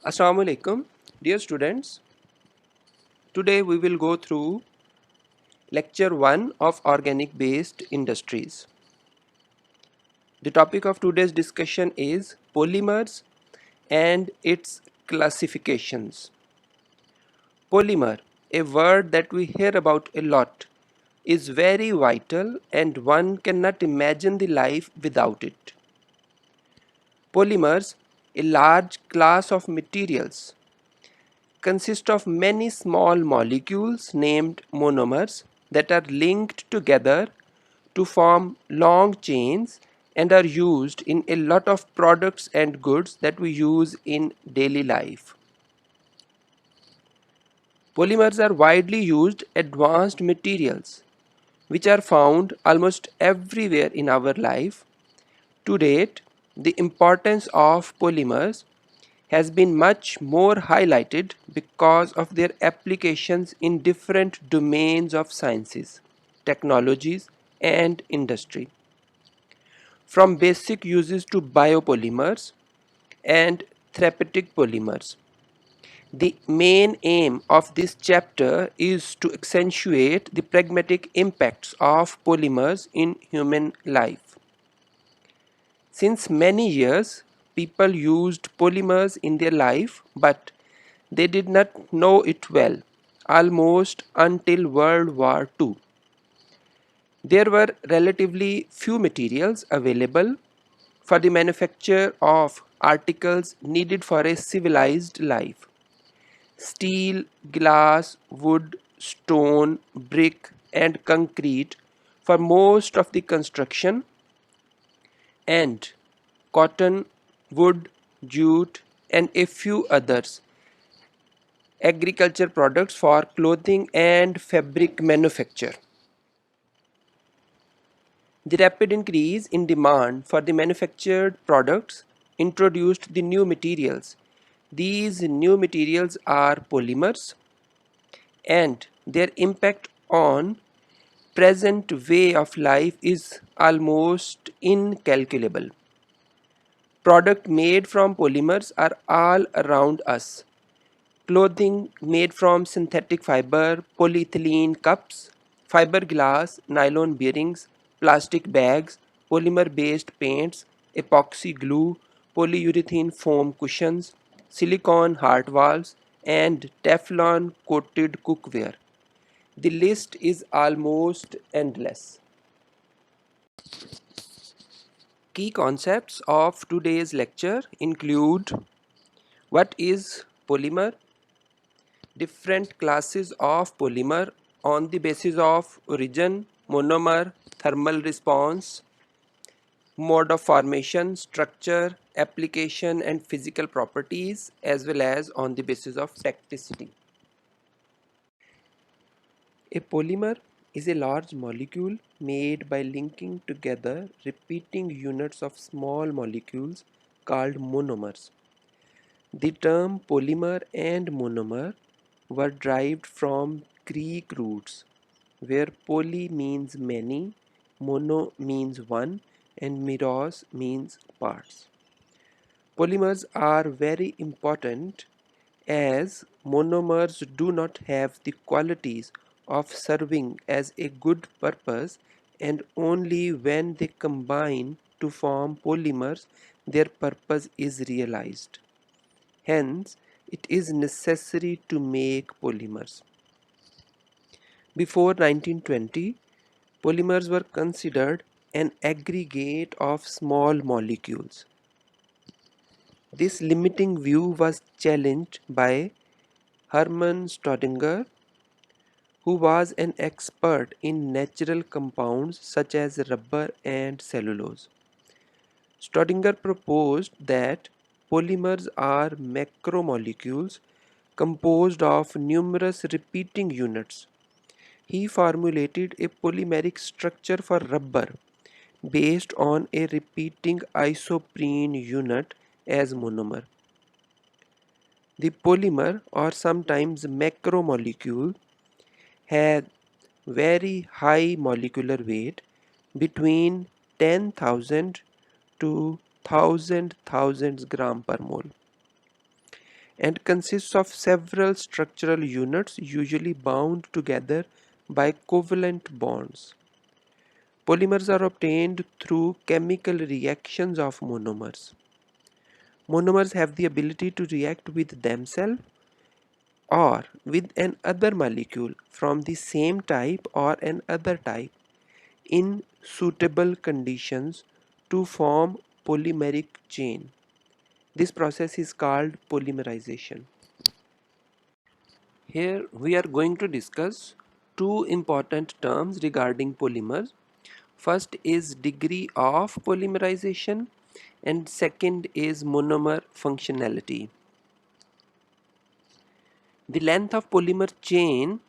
Assalamu alaikum, dear students. Today we will go through lecture 1 of organic based industries. The topic of today's discussion is polymers and its classifications. Polymer, a word that we hear about a lot, is very vital and one cannot imagine the life without it. Polymers, a large class of materials, consist of many small molecules named monomers that are linked together to form long chains and are used in a lot of products and goods that we use in daily life. Polymers are widely used advanced materials which are found almost everywhere in our life. To date, the importance of polymers has been much more highlighted because of their applications in different domains of sciences, technologies, and industry. From basic uses to biopolymers and therapeutic polymers. The main aim of this chapter is to accentuate the pragmatic impacts of polymers in human life. Since many years, people used polymers in their life, but they did not know it well, almost until World War II. There were relatively few materials available for the manufacture of articles needed for a civilized life. Steel, glass, wood, stone, brick, and concrete for most of the construction, and cotton, wood, jute, and a few others agriculture products for clothing and fabric manufacture. The rapid increase in demand for the manufactured products introduced the new materials. These new materials are polymers, and their impact on present way of life is almost incalculable. Products made from polymers are all around us. Clothing made from synthetic fiber, polyethylene cups, fiberglass, nylon bearings, plastic bags, polymer-based paints, epoxy glue, polyurethane foam cushions, silicone heart valves, and Teflon-coated cookware. The list is almost endless. Key concepts of today's lecture include: what is polymer, different classes of polymer on the basis of origin, monomer, thermal response, mode of formation, structure, application and physical properties, as well as on the basis of tacticity. A polymer is a large molecule made by linking together repeating units of small molecules called monomers. The term polymer and monomer were derived from Greek roots, where poly means many, mono means one, and meros means parts. Polymers are very important as monomers do not have the qualities of serving as a good purpose, and only when they combine to form polymers their purpose is realized. Hence, it is necessary to make polymers. Before 1920, polymers were considered an aggregate of small molecules. This limiting view was challenged by Hermann Staudinger, who was an expert in natural compounds such as rubber and cellulose. Staudinger proposed that polymers are macromolecules composed of numerous repeating units. He formulated a polymeric structure for rubber based on a repeating isoprene unit as monomer. The polymer, or sometimes macromolecule, had very high molecular weight between 10,000 to 1000 thousands gram per mole, and consists of several structural units usually bound together by covalent bonds. Polymers are obtained through chemical reactions of monomers. Monomers have the ability to react with themselves or with another molecule from the same type or another type in suitable conditions to form polymeric chain. This process is called polymerization. Here we are going to discuss two important terms regarding polymers. First is degree of polymerization and second is monomer functionality. The length of polymer chain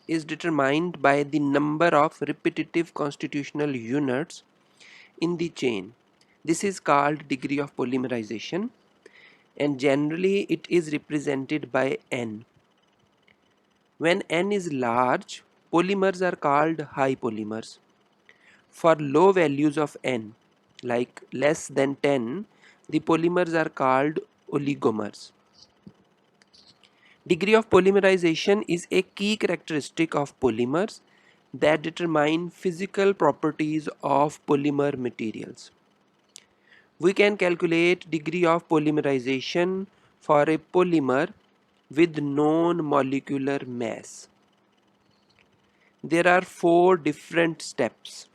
is determined by the number of repetitive constitutional units in the chain. This is called degree of polymerization and generally it is represented by N. When N is large, polymers are called high polymers. For low values of N, like less than 10, the polymers are called oligomers. Degree of polymerization is a key characteristic of polymers that determine physical properties of polymer materials. We can calculate degree of polymerization for a polymer with known molecular mass. There are four different steps.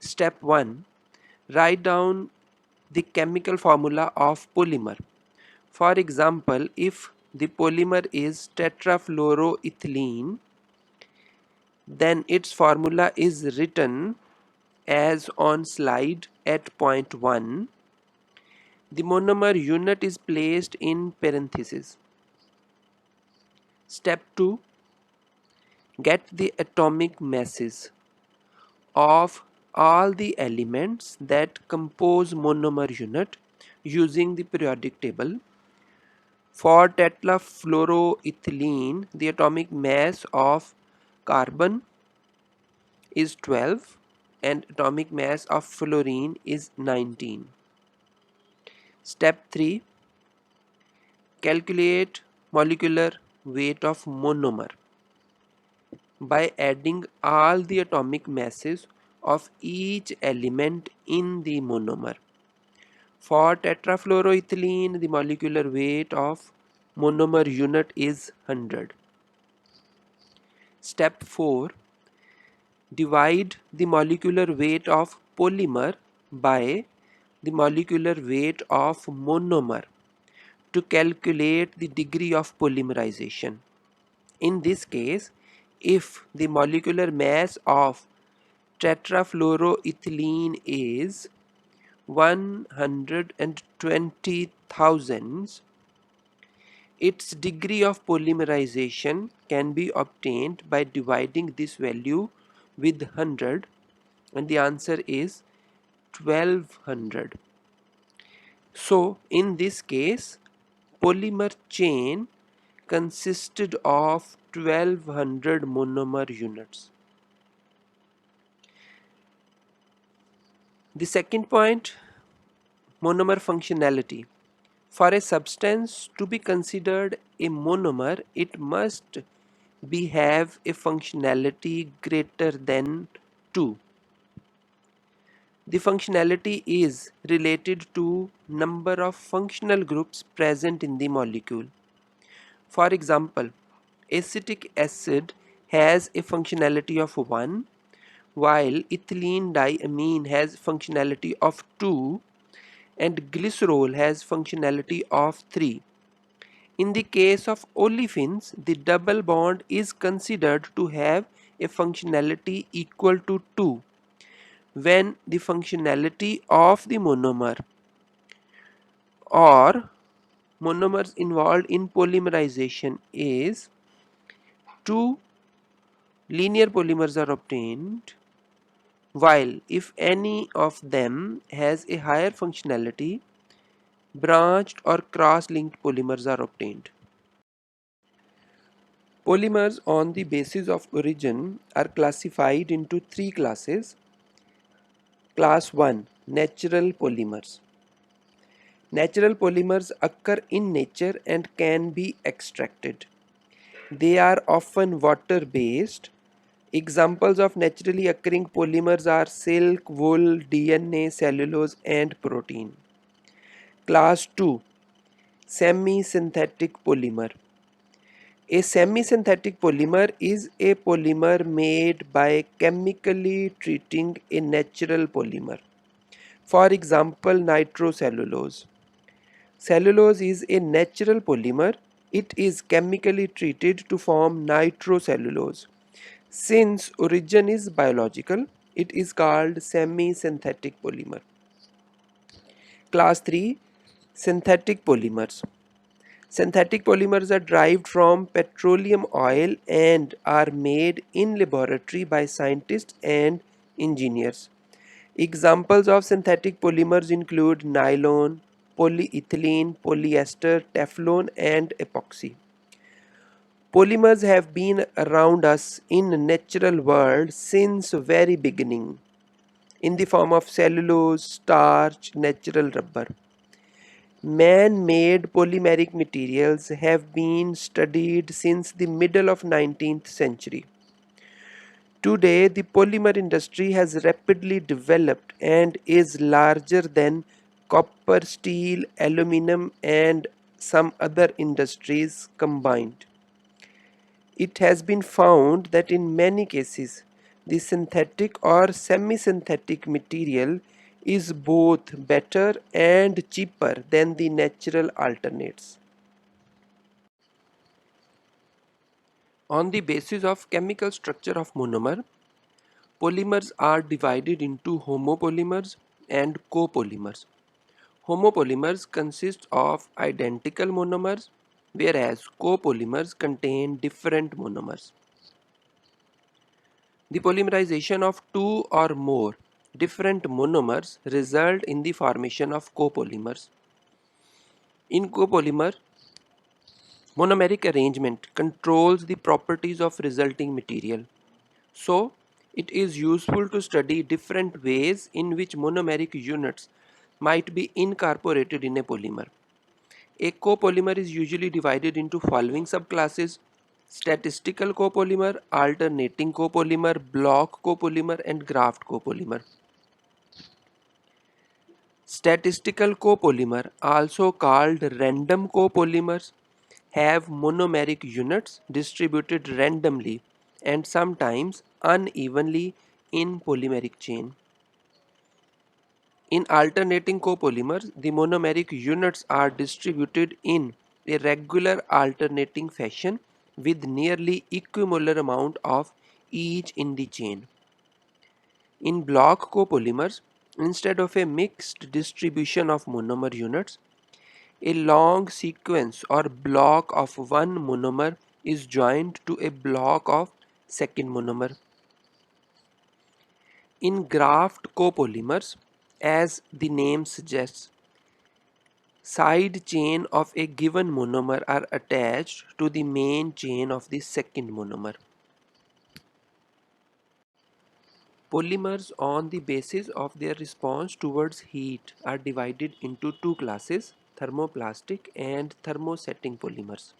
Step 1. Write down the chemical formula of polymer. For example, if the polymer is tetrafluoroethylene, then its formula is written as on slide at point 1. The monomer unit is placed in parentheses. Step 2. Get the atomic masses of all the elements that compose monomer unit using the periodic table. For tetrafluoroethylene, the atomic mass of carbon is 12 and atomic mass of fluorine is 19. Step 3. Calculate molecular weight of monomer by adding all the atomic masses of each element in the monomer. For tetrafluoroethylene, the molecular weight of monomer unit is 100. Step 4. Divide the molecular weight of polymer by the molecular weight of monomer to calculate the degree of polymerization. In this case, if the molecular mass of tetrafluoroethylene is 120,000, its degree of polymerization can be obtained by dividing this value with 100 and the answer is 1200. So in this case, polymer chain consisted of 1200 monomer units. The second point, monomer functionality. For a substance to be considered a monomer, it must have a functionality greater than 2. The functionality is related to number of functional groups present in the molecule. For example, acetic acid has a functionality of 1, while ethylene diamine has functionality of 2 and glycerol has functionality of 3. In the case of olefins, the double bond is considered to have a functionality equal to 2 when the functionality of the monomer or monomers involved in polymerization is 2 linear polymers are obtained, while if any of them has a higher functionality, branched or cross-linked polymers are obtained. Polymers on the basis of origin are classified into three classes. Class 1, natural polymers. Natural polymers occur in nature and can be extracted. They are often water based. Examples of naturally occurring polymers are silk, wool, DNA, cellulose, and protein. Class 2, Semi-synthetic polymer. A semi-synthetic polymer is a polymer made by chemically treating a natural polymer. For example, nitrocellulose. Cellulose is a natural polymer. It is chemically treated to form nitrocellulose. Since origin is biological, it is called semi-synthetic polymer. Class 3, Synthetic polymers. Synthetic polymers are derived from petroleum oil and are made in laboratory by scientists and engineers. Examples of synthetic polymers include nylon, polyethylene, polyester, Teflon, and epoxy. Polymers have been around us in natural world since very beginning in the form of cellulose, starch, natural rubber. Man-made polymeric materials have been studied since the middle of 19th century. Today, the polymer industry has rapidly developed and is larger than copper, steel, aluminum, and some other industries combined. It has been found that in many cases, the synthetic or semi-synthetic material is both better and cheaper than the natural alternates. On the basis of chemical structure of monomer, polymers are divided into homopolymers and copolymers. Homopolymers consist of identical monomers, whereas copolymers contain different monomers. The polymerization of two or more different monomers result in the formation of copolymers. In copolymer, monomeric arrangement controls the properties of resulting material. So, it is useful to study different ways in which monomeric units might be incorporated in a polymer. A copolymer is usually divided into following subclasses: statistical copolymer, alternating copolymer, block copolymer, and graft copolymer. Statistical copolymer, also called random copolymers, have monomeric units distributed randomly and sometimes unevenly in polymeric chain. In alternating copolymers, the monomeric units are distributed in a regular alternating fashion with nearly equimolar amount of each in the chain. In block copolymers, instead of a mixed distribution of monomer units, a long sequence or block of one monomer is joined to a block of second monomer. In graft copolymers, as the name suggests, side chain of a given monomer are attached to the main chain of the second monomer. Polymers on the basis of their response towards heat are divided into two classes: thermoplastic and thermosetting polymers.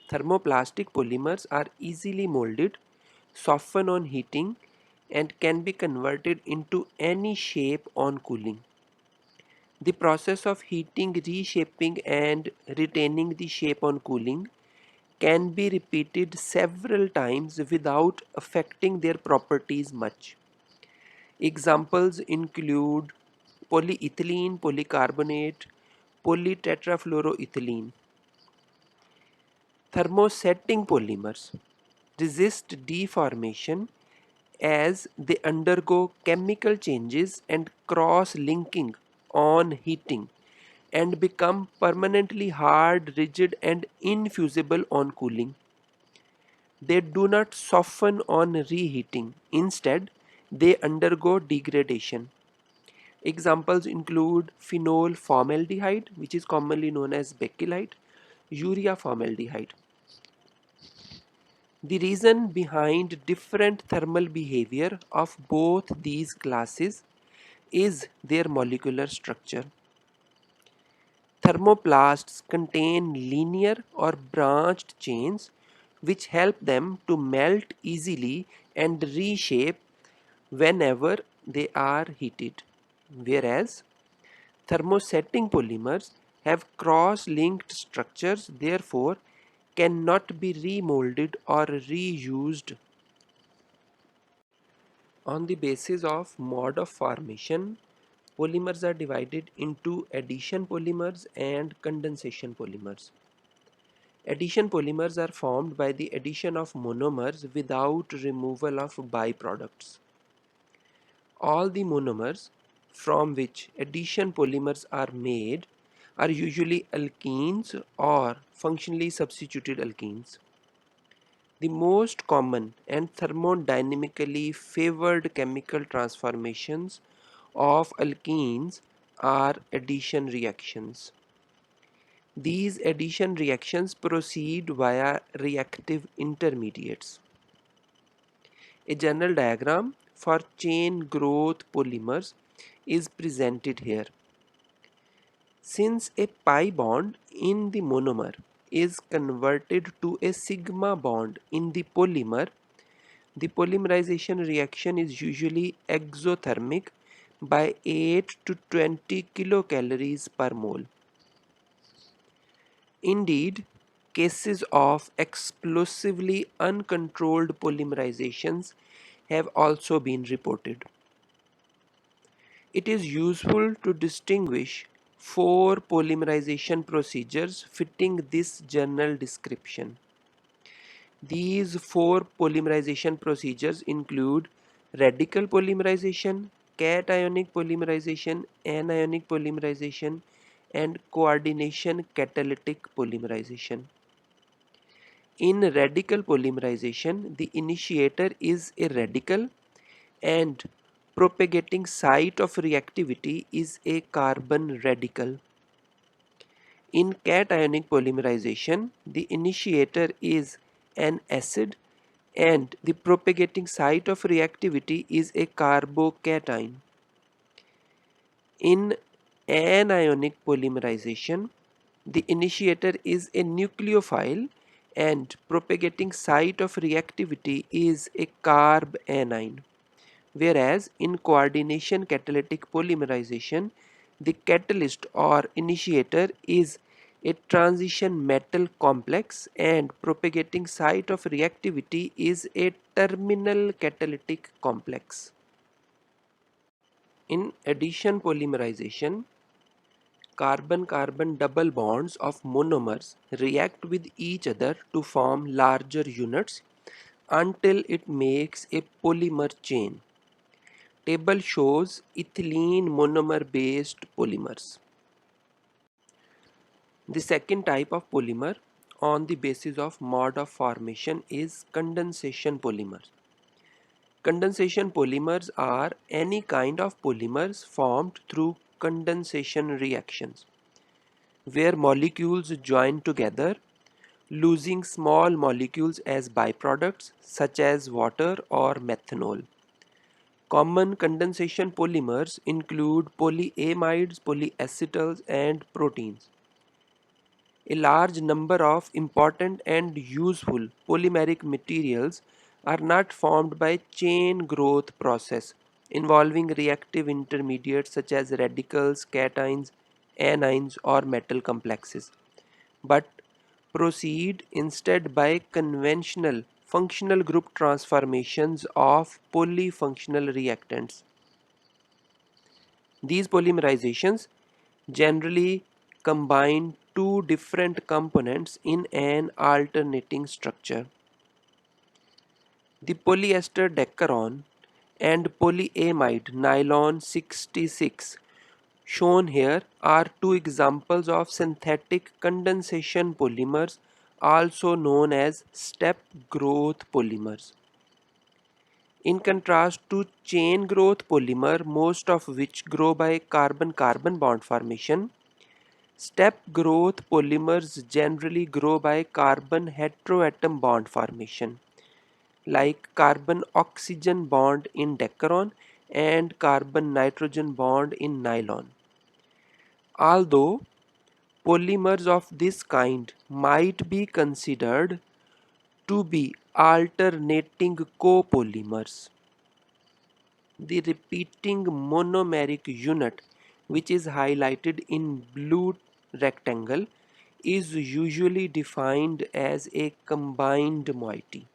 Thermoplastic polymers are easily molded, soften on heating, and can be converted into any shape on cooling. The process of heating, reshaping, and retaining the shape on cooling can be repeated several times without affecting their properties much. Examples include polyethylene, polycarbonate, polytetrafluoroethylene. Thermosetting polymers resist deformation as they undergo chemical changes and cross-linking on heating and become permanently hard, rigid, and infusible on cooling. They do not soften on reheating. Instead, they undergo degradation. Examples include phenol formaldehyde, which is commonly known as bakelite, urea formaldehyde. The reason behind different thermal behavior of both these classes is their molecular structure. Thermoplasts contain linear or branched chains which help them to melt easily and reshape whenever they are heated, whereas thermosetting polymers have cross-linked structures, therefore cannot be remolded or reused. On the basis of mode of formation, polymers are divided into addition polymers and condensation polymers. Addition polymers are formed by the addition of monomers without removal of byproducts. All the monomers from which addition polymers are made are usually alkenes or functionally substituted alkenes. The most common and thermodynamically favored chemical transformations of alkenes are addition reactions. These addition reactions proceed via reactive intermediates. A general diagram for chain growth polymers is presented here. Since a pi bond in the monomer is converted to a sigma bond in the polymer, the polymerization reaction is usually exothermic by 8 to 20 kilocalories per mole. Indeed, cases of explosively uncontrolled polymerizations have also been reported. It is useful to distinguish four polymerization procedures fitting this general description. These four polymerization procedures include radical polymerization, cationic polymerization, anionic polymerization, and coordination catalytic polymerization. In radical polymerization, the initiator is a radical and propagating site of reactivity is a carbon radical. In cationic polymerization, the initiator is an acid and the propagating site of reactivity is a carbocation. In anionic polymerization, the initiator is a nucleophile and propagating site of reactivity is a carb anion. Whereas in coordination catalytic polymerization, the catalyst or initiator is a transition metal complex and propagating site of reactivity is a terminal catalytic complex. In addition polymerization, carbon-carbon double bonds of monomers react with each other to form larger units until it makes a polymer chain. Table shows ethylene monomer based polymers. The second type of polymer on the basis of mode of formation is condensation polymers. Condensation polymers are any kind of polymers formed through condensation reactions, where molecules join together, losing small molecules as byproducts such as water or methanol. Common condensation polymers include polyamides, polyacetals, and proteins. A large number of important and useful polymeric materials are not formed by chain growth process involving reactive intermediates such as radicals, cations, anions, or metal complexes, but proceed instead by conventional functional group transformations of polyfunctional reactants. These polymerizations generally combine two different components in an alternating structure. The polyester Decaron and polyamide nylon 66 shown here are two examples of synthetic condensation polymers, also known as step growth polymers. In contrast to chain growth polymer, most of which grow by carbon-carbon bond formation, step growth polymers generally grow by carbon heteroatom bond formation, like carbon-oxygen bond in Decaron and carbon-nitrogen bond in nylon. Although polymers of this kind might be considered to be alternating copolymers. The repeating monomeric unit, which is highlighted in blue rectangle, is usually defined as a combined moiety.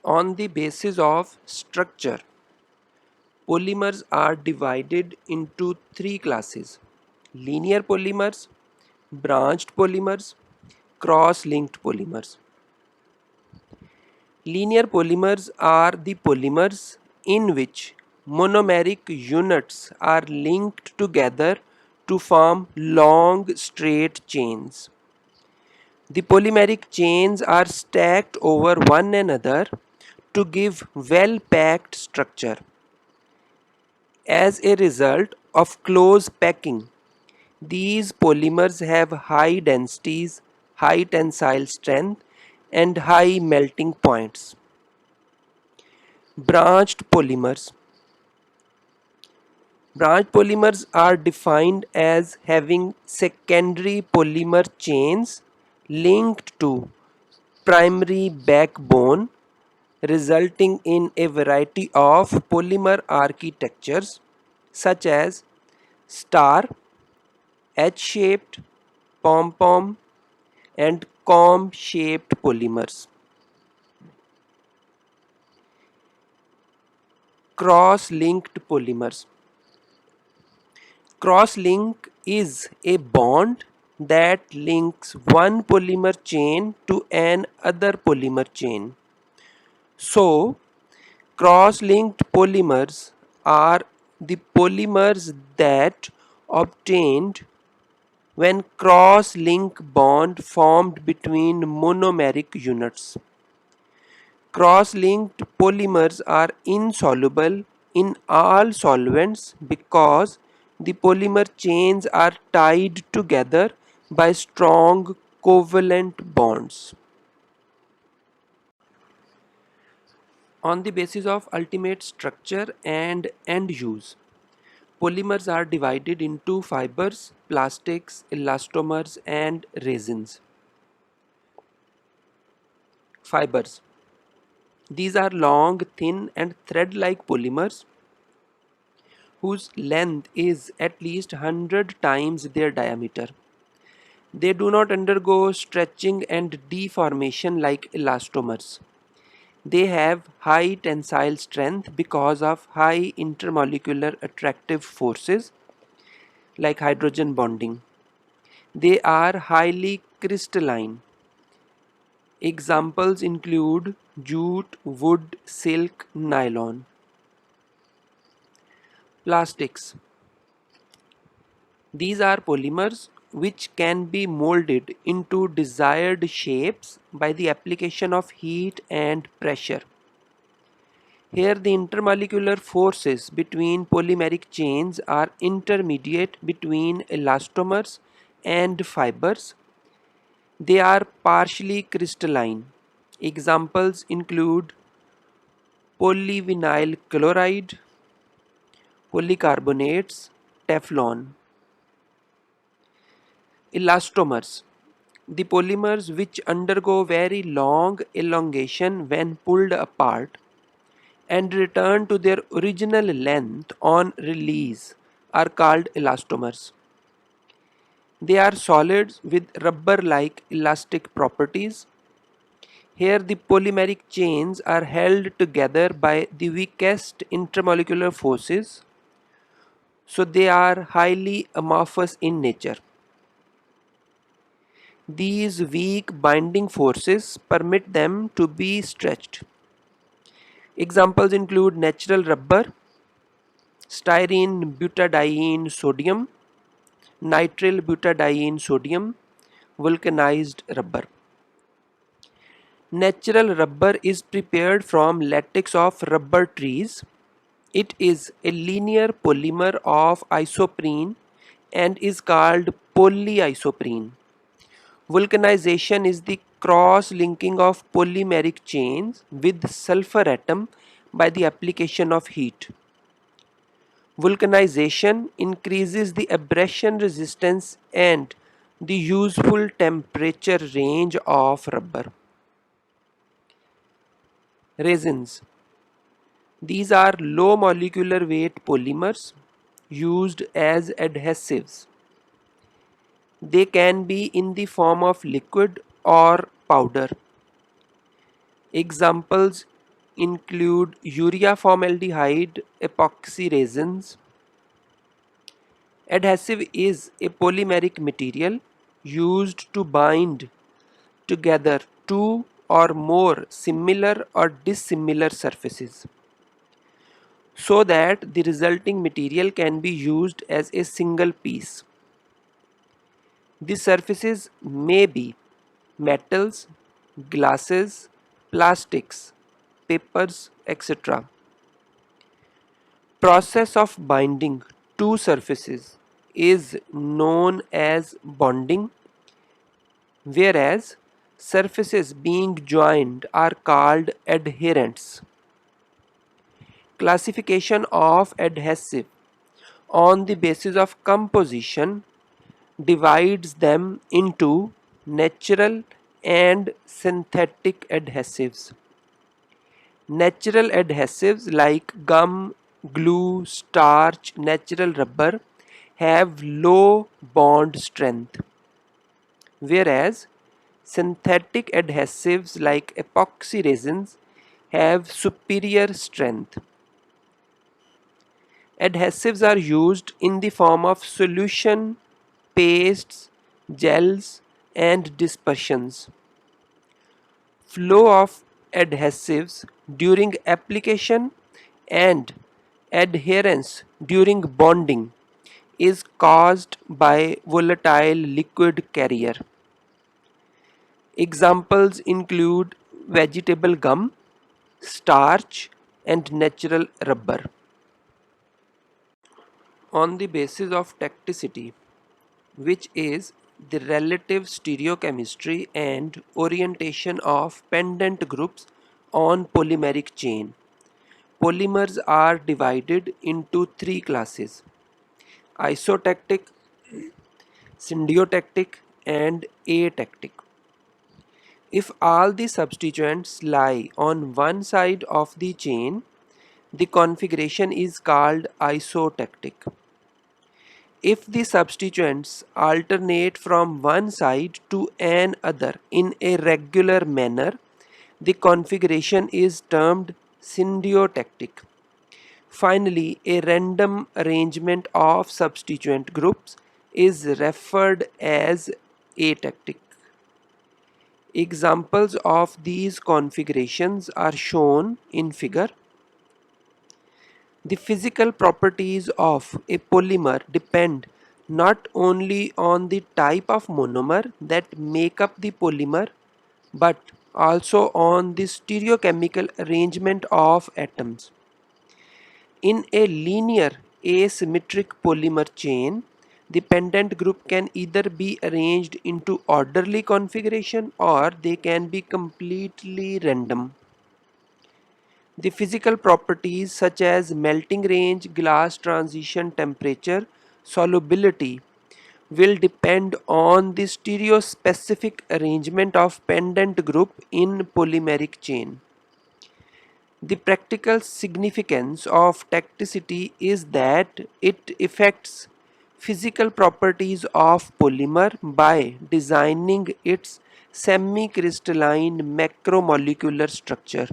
On the basis of structure, polymers are divided into three classes: linear polymers, branched polymers, cross-linked polymers. Linear polymers are the polymers in which monomeric units are linked together to form long straight chains. The polymeric chains are stacked over one another to give well-packed structure. As a result of close packing, these polymers have high densities, high tensile strength, and high melting points. Branched polymers. Branched polymers are defined as having secondary polymer chains linked to primary backbone, resulting in a variety of polymer architectures such as star, H-shaped, pom-pom, and comb-shaped polymers. Cross-linked polymers. Cross-link is a bond that links one polymer chain to another polymer chain. So, cross-linked polymers are the polymers that obtained when cross-link bond formed between monomeric units. Cross-linked polymers are insoluble in all solvents because the polymer chains are tied together by strong covalent bonds. On the basis of ultimate structure and end use, polymers are divided into fibers, plastics, elastomers, and resins. Fibers. These are long, thin, and thread-like polymers whose length is at least 100 times their diameter. They do not undergo stretching and deformation like elastomers. They have high tensile strength because of high intermolecular attractive forces like hydrogen bonding. They are highly crystalline. Examples include jute, wood, silk, nylon. Plastics. These are polymers which can be molded into desired shapes by the application of heat and pressure. Here the intermolecular forces between polymeric chains are intermediate between elastomers and fibers. They are partially crystalline. Examples include polyvinyl chloride, polycarbonates, Teflon. Elastomers. The polymers which undergo very long elongation when pulled apart and return to their original length on release are called elastomers. They are solids with rubber-like elastic properties. Here the polymeric chains are held together by the weakest intermolecular forces, so they are highly amorphous in nature. These weak binding forces permit them to be stretched. Examples include natural rubber, styrene butadiene sodium, nitrile butadiene sodium, vulcanized rubber. Natural rubber is prepared from latex of rubber trees. It is a linear polymer of isoprene and is called polyisoprene. Vulcanization is the cross-linking of polymeric chains with sulfur atom by the application of heat. Vulcanization increases the abrasion resistance and the useful temperature range of rubber. Resins. These are low molecular weight polymers used as adhesives. They can be in the form of liquid or powder. Examples include urea formaldehyde epoxy resins. Adhesive is a polymeric material used to bind together two or more similar or dissimilar surfaces so that the resulting material can be used as a single piece. These surfaces may be metals, glasses, plastics, papers, etc. Process of binding two surfaces is known as bonding, whereas surfaces being joined are called adherents. Classification of adhesive on the basis of composition divides them into natural and synthetic adhesives. Natural adhesives like gum, glue, starch, natural rubber have low bond strength, whereas synthetic adhesives like epoxy resins have superior strength. Adhesives are used in the form of solution, pastes, gels, and dispersions. Flow of adhesives during application and adherence during bonding is caused by volatile liquid carrier. Examples include vegetable gum, starch, and natural rubber. On the basis of tacticity, which is the relative stereochemistry and orientation of pendant groups on polymeric chain. Polymers are divided into three classes: isotactic, syndiotactic, and atactic. If all the substituents lie on one side of the chain, the configuration is called isotactic. If the substituents alternate from one side to another in a regular manner, the configuration is termed syndiotactic. Finally, a random arrangement of substituent groups is referred as atactic. Examples of these configurations are shown in figure. The physical properties of a polymer depend not only on the type of monomer that make up the polymer, but also on the stereochemical arrangement of atoms. In a linear asymmetric polymer chain, the pendant group can either be arranged into orderly configuration or they can be completely random. The physical properties such as melting range, glass transition temperature, solubility will depend on the stereospecific arrangement of pendant group in polymeric chain. The practical significance of tacticity is that it affects physical properties of polymer by designing its semi-crystalline macromolecular structure.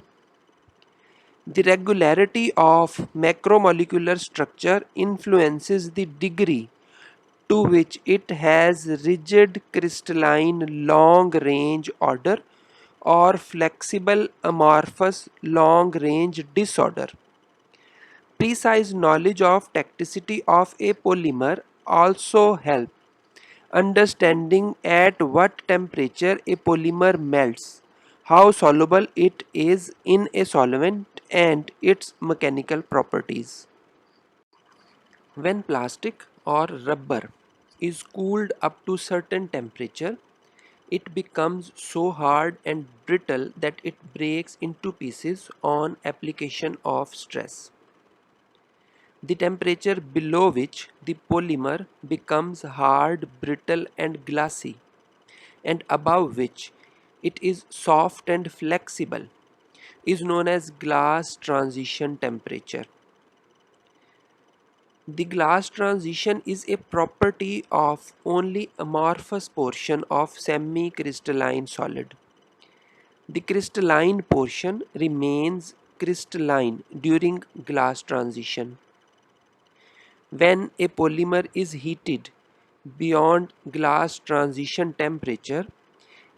The regularity of macromolecular structure influences the degree to which it has rigid crystalline long range order or flexible amorphous long range disorder. Precise knowledge of tacticity of a polymer also help understanding at what temperature a polymer melts, how soluble it is in a solvent, and its mechanical properties. When plastic or rubber is cooled up to certain temperature, it becomes so hard and brittle that it breaks into pieces on application of stress. the temperature below which the polymer becomes hard, brittle and glassy, and above which it is soft and flexible, is known as glass transition temperature. The glass transition is a property of only amorphous portion of semi-crystalline solid. The crystalline portion remains crystalline during glass transition. When a polymer is heated beyond glass transition temperature,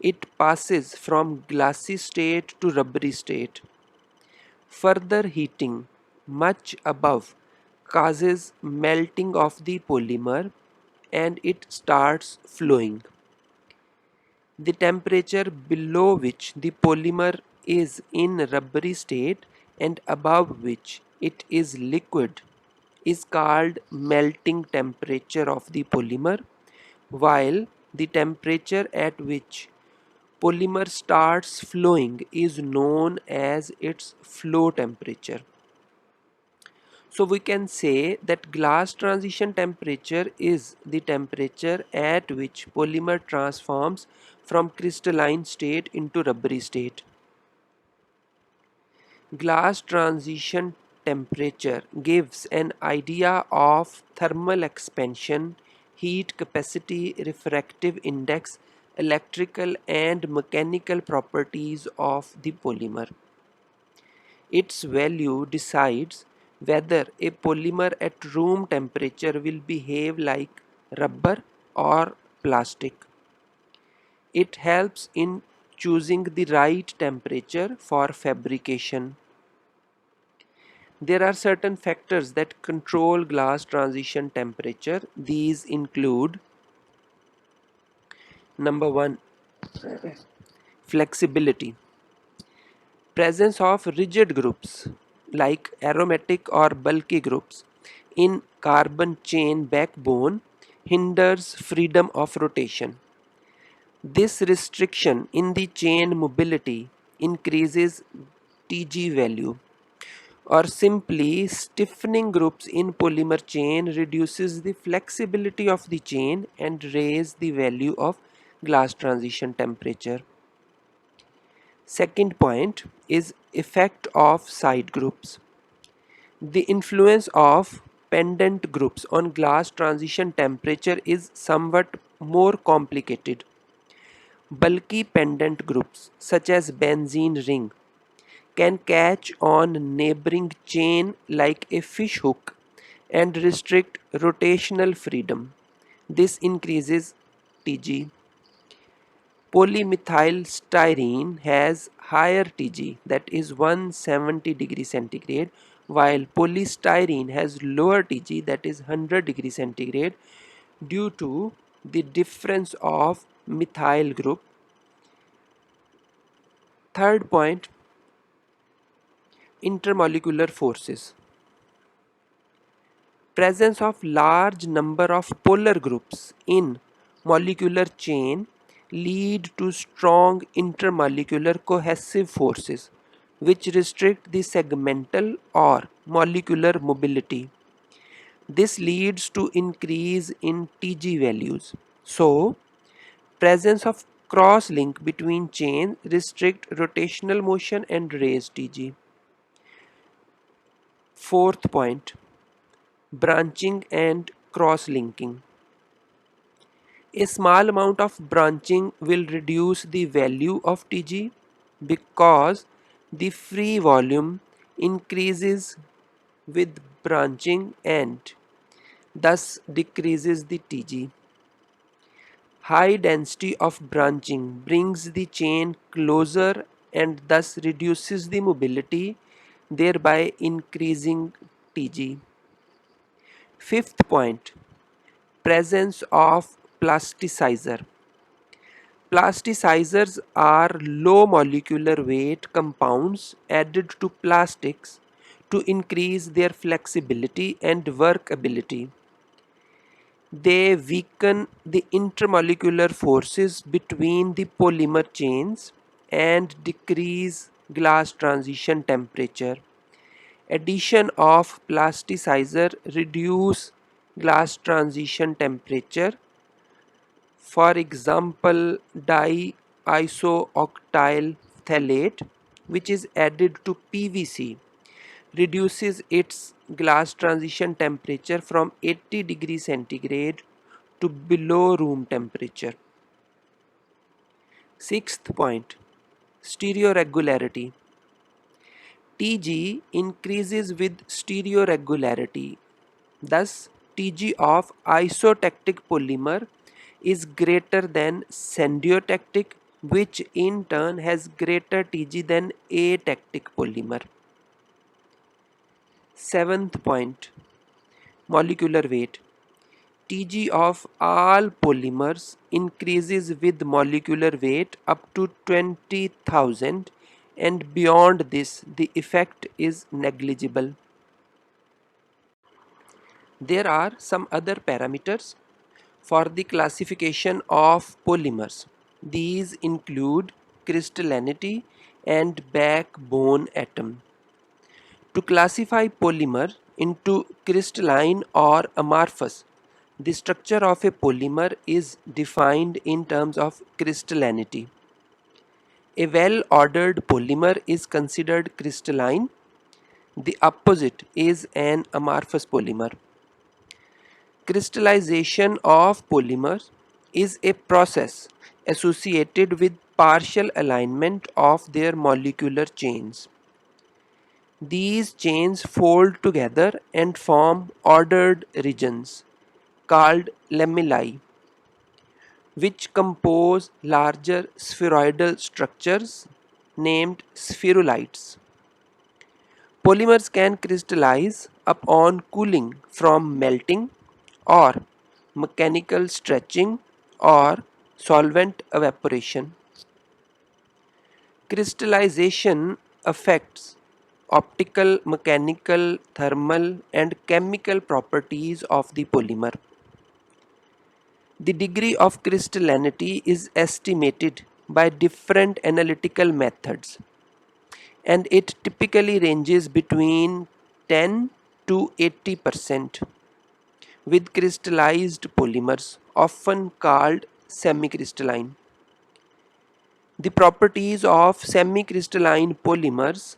it passes from glassy state to rubbery state. Further heating much above causes melting of the polymer and it starts flowing. The temperature below which the polymer is in rubbery state and above which it is liquid is called melting temperature of the polymer, while the temperature at which polymer starts flowing is known as its flow temperature. So we can say that glass transition temperature is the temperature at which polymer transforms from crystalline state into rubbery state. Glass transition temperature gives an idea of thermal expansion, heat capacity, refractive index, electrical and mechanical properties of the polymer. Its value decides whether a polymer at room temperature will behave like rubber or plastic. It helps in choosing the right temperature for fabrication. There are certain factors that control glass transition temperature. These include: number 1, flexibility. Presence of rigid groups like aromatic or bulky groups in carbon chain backbone hinders freedom of rotation. This restriction in the chain mobility increases Tg value, or simply stiffening groups in polymer chain reduces the flexibility of the chain and raise the value of glass transition temperature. Second point is effect of side groups. The influence of pendant groups on glass transition temperature is somewhat more complicated. Bulky pendant groups such as benzene ring can catch on neighboring chain like a fish hook and restrict rotational freedom. This increases Tg. Polymethylstyrene has higher Tg, that is 170 degrees centigrade, while polystyrene has lower Tg, that is 100 degrees centigrade, due to the difference of methyl group. Third point, intermolecular forces. Presence of large number of polar groups in molecular chain lead to strong intermolecular cohesive forces which restrict the segmental or molecular mobility. This leads to increase in Tg values. So, presence of cross-link between chains restrict rotational motion and raise Tg. Fourth point, branching and cross-linking. A small amount of branching will reduce the value of Tg because the free volume increases with branching and thus decreases the Tg. High density of branching brings the chain closer and thus reduces the mobility, thereby increasing Tg. Fifth point, presence of plasticizer. Plasticizers are low molecular weight compounds added to plastics to increase their flexibility and workability. They weaken the intermolecular forces between the polymer chains and decrease glass transition temperature. Addition of plasticizer reduce glass transition temperature. For example, diisoctyl phthalate, which is added to PVC, reduces its glass transition temperature from 80 degrees centigrade to below room temperature. Sixth point, stereoregularity. Tg increases with stereoregularity. Thus, Tg of isotactic polymer is greater than sendiotactic, which in turn has greater Tg than atactic polymer. Seventh point, molecular weight. Tg of all polymers increases with molecular weight up to 20,000, and beyond this the effect is negligible. There are some other parameters for the classification of polymers. These include crystallinity and backbone atom. To classify polymer into crystalline or amorphous, the structure of a polymer is defined in terms of crystallinity. A well-ordered polymer is considered crystalline. The opposite is an amorphous polymer. Crystallization of polymers is a process associated with partial alignment of their molecular chains. These chains fold together and form ordered regions called lamellae, which compose larger spheroidal structures named spherulites. Polymers can crystallize upon cooling from melting or mechanical stretching or solvent evaporation. Crystallization affects optical, mechanical, thermal, and chemical properties of the polymer. The degree of crystallinity is estimated by different analytical methods, and it typically ranges between 10 to 80%, with crystallized polymers often called semicrystalline. The properties of semicrystalline polymers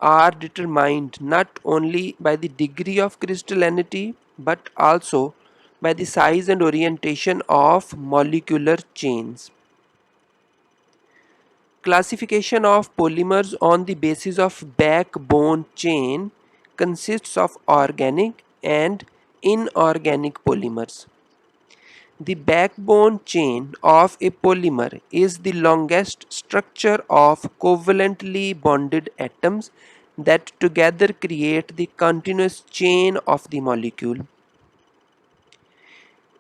are determined not only by the degree of crystallinity but also by the size and orientation of molecular chains. Classification of polymers on the basis of backbone chain consists of organic and inorganic polymers. The backbone chain of a polymer is the longest structure of covalently bonded atoms that together create the continuous chain of the molecule.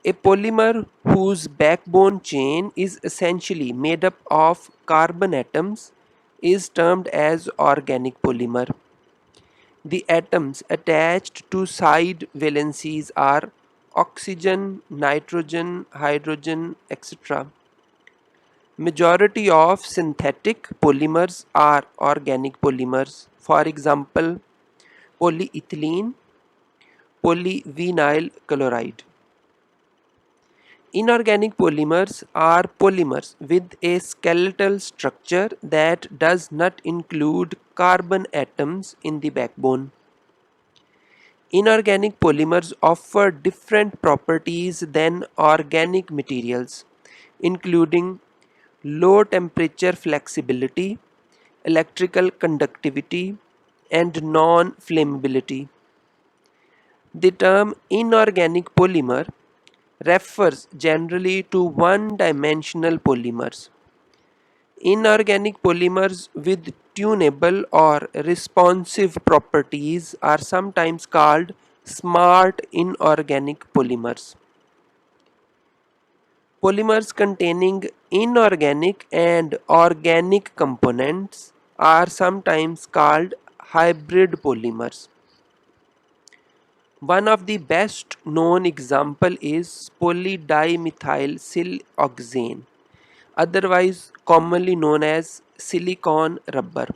A polymer whose backbone chain is essentially made up of carbon atoms is termed as organic polymer. The atoms attached to side valencies are oxygen, nitrogen, hydrogen, etc. Majority of synthetic polymers are organic polymers. For example, polyethylene, polyvinyl chloride. Inorganic polymers are polymers with a skeletal structure that does not include carbon atoms in the backbone. Inorganic polymers offer different properties than organic materials, including low temperature flexibility, electrical conductivity, and non-flammability. The term inorganic polymer refers generally to one-dimensional polymers. Inorganic polymers with tunable or responsive properties are sometimes called smart inorganic polymers. Polymers containing inorganic and organic components are sometimes called hybrid polymers. One of the best known example is polydimethylsiloxane, otherwise commonly known as silicon rubber.